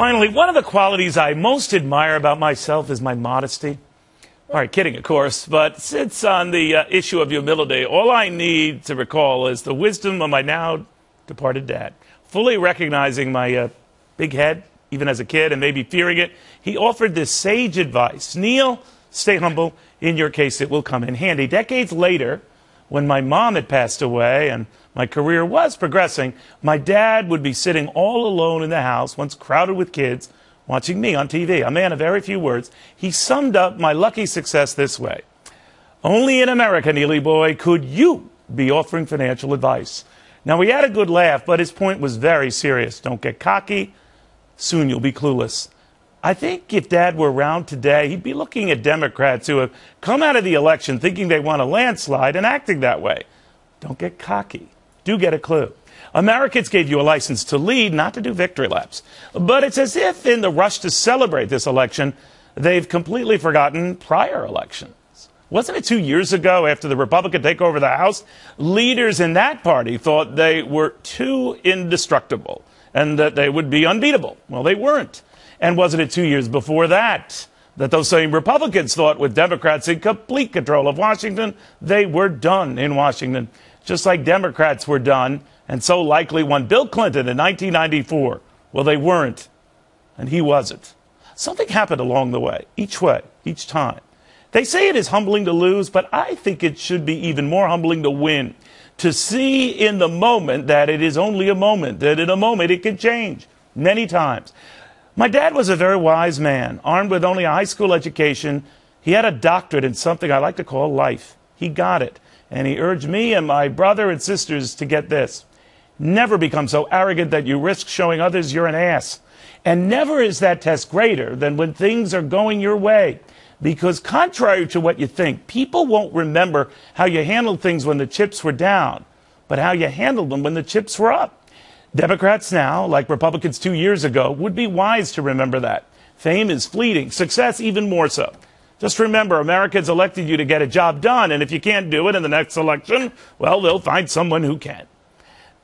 Finally, one of the qualities I most admire about myself is my modesty. All right, kidding, of course, but since on the issue of humility, all I need to recall is the wisdom of my now departed dad. Fully recognizing my big head, even as a kid, and maybe fearing it, he offered this sage advice. Neil, stay humble. In your case, it will come in handy. Decades later, when my mom had passed away and my career was progressing, my dad would be sitting all alone in the house, once crowded with kids, watching me on TV. A man of very few words. He summed up my lucky success this way. Only in America, Neely boy, could you be offering financial advice. Now, he had a good laugh, but his point was very serious. Don't get cocky. Soon you'll be clueless. I think if Dad were around today, he'd be looking at Democrats who have come out of the election thinking they want a landslide and acting that way. Don't get cocky. Do get a clue. Americans gave you a license to lead, not to do victory laps. But it's as if in the rush to celebrate this election, they've completely forgotten prior elections. Wasn't it 2 years ago, after the Republican takeover of the House, leaders in that party thought they were too indestructible and that they would be unbeatable? Well, they weren't. And wasn't it 2 years before that those same Republicans thought with Democrats in complete control of Washington, they were done in Washington, just like Democrats were done and so likely won Bill Clinton in 1994. Well, they weren't, and he wasn't. Something happened along the way, each time. They say it is humbling to lose, but I think it should be even more humbling to win, to see in the moment that it is only a moment, that in a moment it can change many times. My dad was a very wise man, armed with only a high school education. He had a doctorate in something I like to call life. He got it, and he urged me and my brother and sisters to get this. Never become so arrogant that you risk showing others you're an ass. And never is that test greater than when things are going your way. Because contrary to what you think, people won't remember how you handled things when the chips were down, but how you handled them when the chips were up. Democrats now, like Republicans 2 years ago, would be wise to remember that. Fame is fleeting, success even more so. Just remember, Americans elected you to get a job done, and if you can't do it in the next election, well, they'll find someone who can.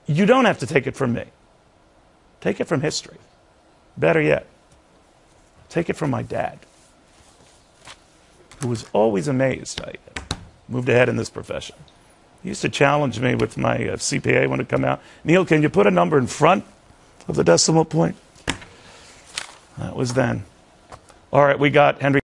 You don't have to take it from me. Take it from history. Better yet, take it from my dad, who was always amazed I moved ahead in this profession. He used to challenge me with my CPA when it come out. Neil, can you put a number in front of the decimal point? That was then. All right, we got Henry.